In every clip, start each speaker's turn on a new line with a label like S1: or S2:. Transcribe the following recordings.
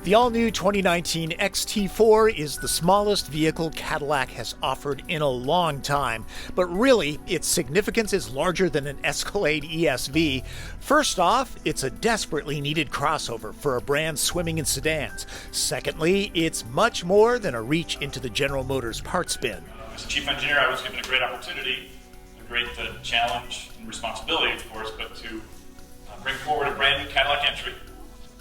S1: The all-new 2019 XT4 is the smallest vehicle Cadillac has offered in a long time, but really, its significance is larger than an Escalade ESV. First off, it's a desperately needed crossover for a brand swimming in sedans. Secondly, it's much more than a reach into the General Motors parts bin.
S2: As chief engineer, I was given a great opportunity, a great challenge and responsibility, of course, but to bring forward a brand new Cadillac entry.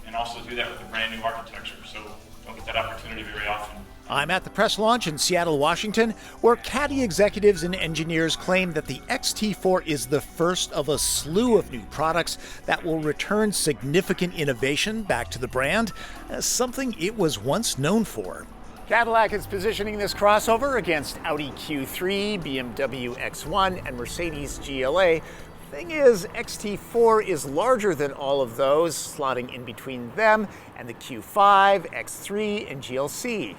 S2: And also do that with a brand new architecture, so don't get that opportunity very often.
S1: I'm at the press launch in Seattle, Washington, where Caddy executives and engineers claim that the XT4 is the first of a slew of new products that will return significant innovation back to the brand, as something it was once known for. Cadillac is positioning this crossover against Audi Q3, BMW X1, and Mercedes GLA. Thing is, XT4 is larger than all of those, slotting in between them and the Q5, X3, and GLC.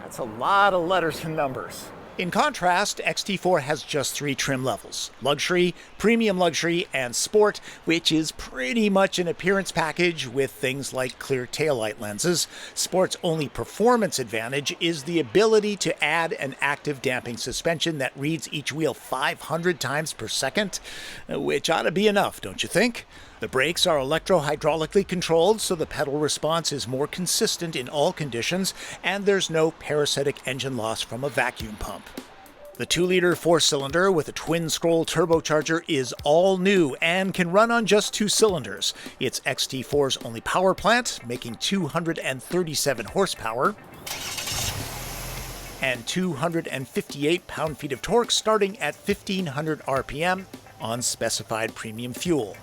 S1: That's a lot of letters and numbers. In contrast, XT4 has just 3 trim levels: luxury, premium luxury, and sport, which is pretty much an appearance package with things like clear taillight lenses. Sport's only performance advantage is the ability to add an active damping suspension that reads each wheel 500 times per second, which ought to be enough, don't you think? The brakes are electro-hydraulically controlled, so the pedal response is more consistent in all conditions, and there's no parasitic engine loss from a vacuum pump. The 2-liter 4-cylinder with a twin-scroll turbocharger is all new and can run on just 2 cylinders. It's XT4's only power plant, making 237 horsepower and 258 pound-feet of torque starting at 1,500 RPM on specified premium fuel.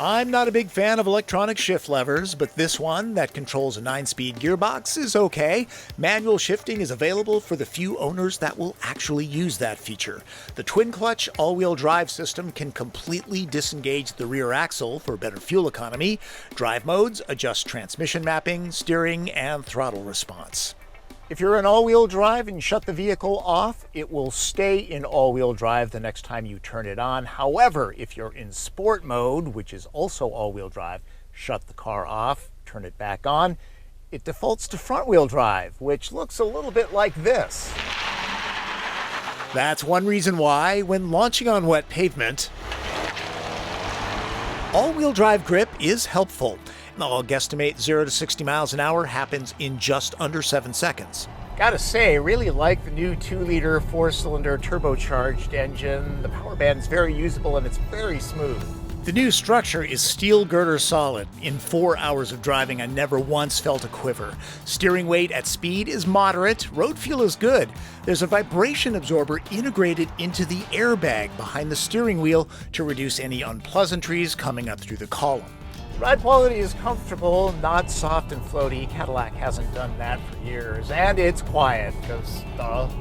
S1: I'm not a big fan of electronic shift levers, but this one that controls a 9-speed gearbox is okay. Manual shifting is available for the few owners that will actually use that feature. The twin-clutch all-wheel drive system can completely disengage the rear axle for better fuel economy. Drive modes adjust transmission mapping, steering, and throttle response. If you're in all-wheel drive and shut the vehicle off, it will stay in all-wheel drive the next time you turn it on. However, if you're in sport mode, which is also all-wheel drive, shut the car off, turn it back on, it defaults to front-wheel drive, which looks a little bit like this. That's one reason why, when launching on wet pavement, all-wheel drive grip is helpful. I'll guesstimate 0 to 60 miles an hour happens in just under 7 seconds. Gotta say, I really like the new 2-liter 4-cylinder turbocharged engine. The power band's very usable and it's very smooth. The new structure is steel girder solid. In 4 hours of driving, I never once felt a quiver. Steering weight at speed is moderate. Road feel is good. There's a vibration absorber integrated into the airbag behind the steering wheel to reduce any unpleasantries coming up through the column. Ride quality is comfortable, not soft and floaty. Cadillac hasn't done that for years. And it's quiet, because,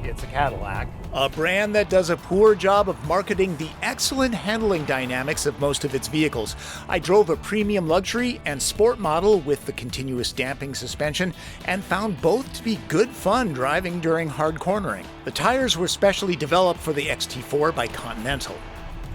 S1: it's a Cadillac. A brand that does a poor job of marketing the excellent handling dynamics of most of its vehicles. I drove a premium luxury and sport model with the continuous damping suspension and found both to be good fun driving during hard cornering. The tires were specially developed for the XT4 by Continental.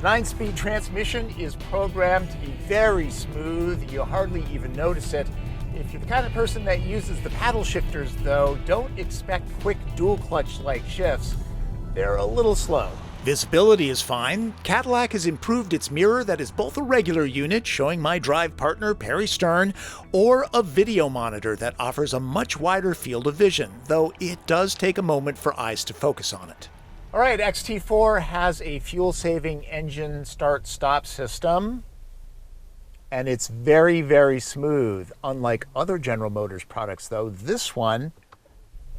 S1: The 9-speed transmission is programmed to be very smooth. You'll hardly even notice it. If you're the kind of person that uses the paddle shifters, though, don't expect quick dual-clutch-like shifts. They're a little slow. Visibility is fine. Cadillac has improved its mirror that is both a regular unit showing my drive partner Perry Stern or a video monitor that offers a much wider field of vision, though it does take a moment for eyes to focus on it. All right, XT4 has a fuel-saving engine start-stop system, and it's very, very smooth. Unlike other General Motors products, though, this one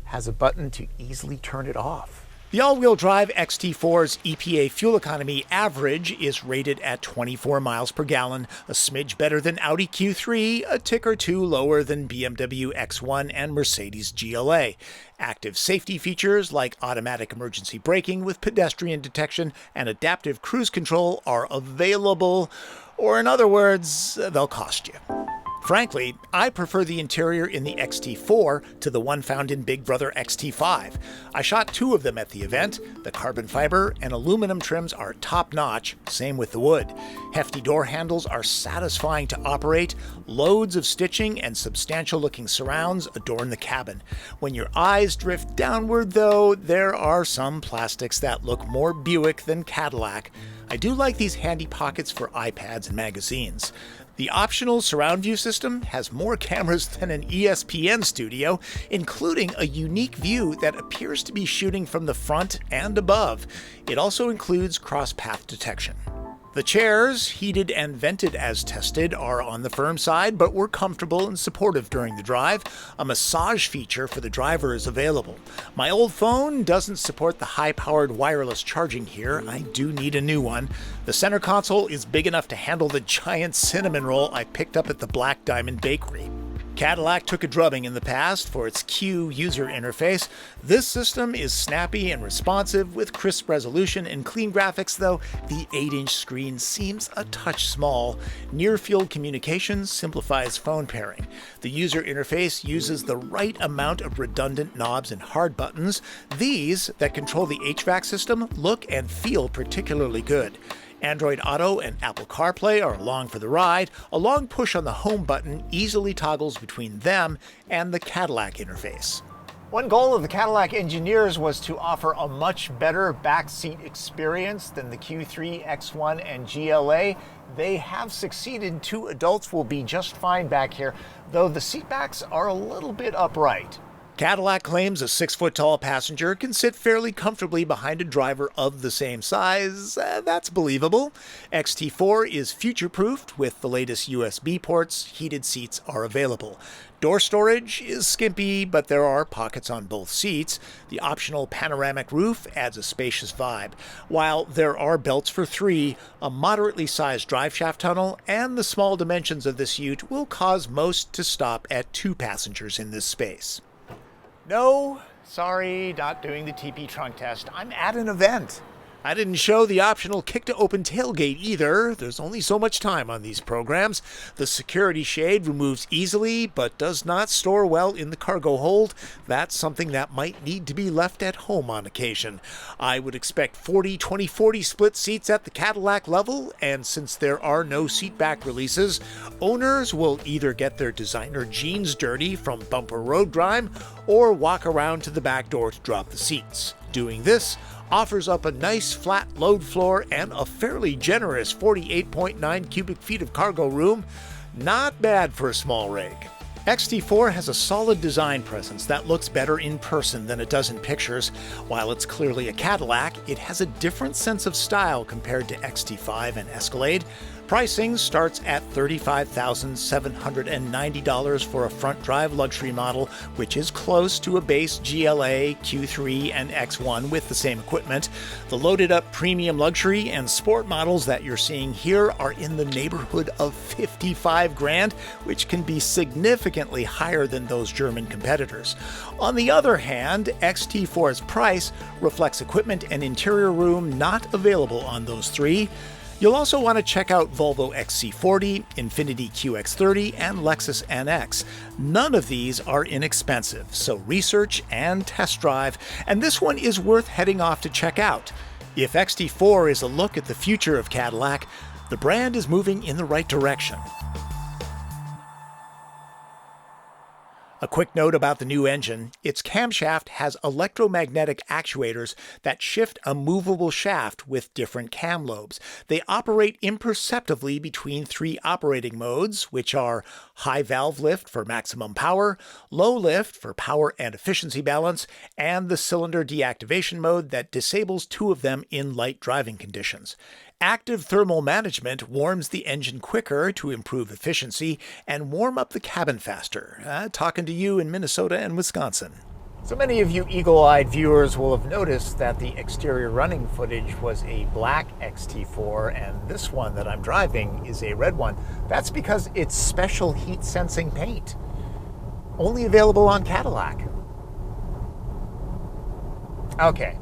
S1: has a button to easily turn it off. The all-wheel drive XT4's EPA fuel economy average is rated at 24 miles per gallon, a smidge better than Audi Q3, a tick or two lower than BMW X1 and Mercedes GLA. Active safety features like automatic emergency braking with pedestrian detection and adaptive cruise control are available, or in other words, they'll cost you. Frankly, I prefer the interior in the XT4 to the one found in Big Brother XT5. I shot 2 of them at the event. The carbon fiber and aluminum trims are top-notch, same with the wood. Hefty door handles are satisfying to operate. Loads of stitching and substantial-looking surrounds adorn the cabin. When your eyes drift downward, though, there are some plastics that look more Buick than Cadillac. I do like these handy pockets for iPads and magazines. The optional surround view system has more cameras than an ESPN studio, including a unique view that appears to be shooting from the front and above. It also includes cross-path detection. The chairs, heated and vented as tested, are on the firm side, but were comfortable and supportive during the drive. A massage feature for the driver is available. My old phone doesn't support the high-powered wireless charging here. I do need a new one. The center console is big enough to handle the giant cinnamon roll I picked up at the Black Diamond Bakery. Cadillac took a drubbing in the past for its Q user interface. This system is snappy and responsive with crisp resolution and clean graphics, though the 8-inch screen seems a touch small. Near-field communication simplifies phone pairing. The user interface uses the right amount of redundant knobs and hard buttons. These that control the HVAC system look and feel particularly good. Android Auto and Apple CarPlay are along for the ride. A long push on the home button easily toggles between them and the Cadillac interface. One goal of the Cadillac engineers was to offer a much better backseat experience than the Q3, X1, and GLA. They have succeeded. 2 adults will be just fine back here, though the seatbacks are a little bit upright. Cadillac claims a 6-foot-tall passenger can sit fairly comfortably behind a driver of the same size. That's believable. XT4 is future-proofed with the latest USB ports. Heated seats are available. Door storage is skimpy, but there are pockets on both seats. The optional panoramic roof adds a spacious vibe. While there are belts for 3, a moderately sized driveshaft tunnel, and the small dimensions of this ute will cause most to stop at 2 passengers in this space. No, sorry, not doing the TP trunk test. I'm at an event. I didn't show the optional kick-to-open tailgate either. There's only so much time on these programs. The security shade removes easily, but does not store well in the cargo hold. That's something that might need to be left at home on occasion. I would expect 40-20-40 split seats at the Cadillac level, and since there are no seat back releases, owners will either get their designer jeans dirty from bumper road grime or walk around to the back door to drop the seats. Doing this offers up a nice flat load floor and a fairly generous 48.9 cubic feet of cargo room. Not bad for a small rig. XT4 has a solid design presence that looks better in person than it does in pictures. While it's clearly a Cadillac, it has a different sense of style compared to XT5 and Escalade. Pricing starts at $35,790 for a front drive luxury model, which is close to a base GLA, Q3, and X1 with the same equipment. The loaded up premium luxury and sport models that you're seeing here are in the neighborhood of $55,000, which can be significantly higher than those German competitors. On the other hand, XT4's price reflects equipment and interior room not available on those 3. You'll also want to check out Volvo XC40, Infiniti QX30, and Lexus NX. None of these are inexpensive, so research and test drive, and this one is worth heading off to check out. If XT4 is a look at the future of Cadillac, the brand is moving in the right direction. A quick note about the new engine. Its camshaft has electromagnetic actuators that shift a movable shaft with different cam lobes. They operate imperceptibly between 3 operating modes, which are high valve lift for maximum power, low lift for power and efficiency balance, and the cylinder deactivation mode that disables 2 of them in light driving conditions. Active thermal management warms the engine quicker to improve efficiency and warm up the cabin faster. Talking to you in Minnesota and Wisconsin. So many of you eagle-eyed viewers will have noticed that the exterior running footage was a black XT4 and this one that I'm driving is a red one. That's because it's special heat sensing paint. Only available on Cadillac. Okay,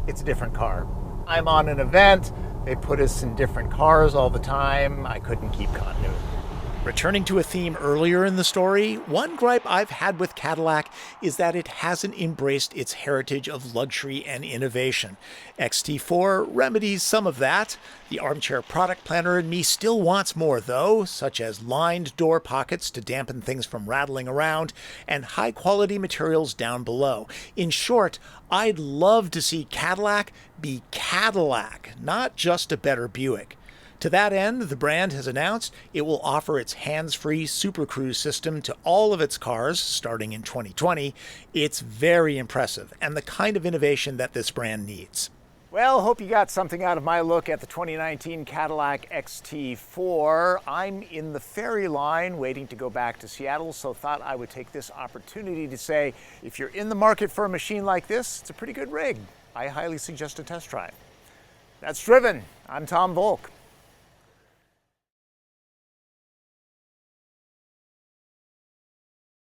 S1: it's a different car. I'm on an event. They put us in different cars all the time. I couldn't keep continuity. Returning to a theme earlier in the story, one gripe I've had with Cadillac is that it hasn't embraced its heritage of luxury and innovation. XT4 remedies some of that. The armchair product planner in me still wants more though, such as lined door pockets to dampen things from rattling around, and high-quality materials down below. In short, I'd love to see Cadillac be Cadillac, not just a better Buick. To that end, the brand has announced it will offer its hands-free Super Cruise system to all of its cars starting in 2020. It's very impressive and the kind of innovation that this brand needs. Well, hope you got something out of my look at the 2019 Cadillac XT4. I'm in the ferry line waiting to go back to Seattle, so thought I would take this opportunity to say, if you're in the market for a machine like this, it's a pretty good rig. I highly suggest a test drive. That's Driven. I'm Tom Voelk.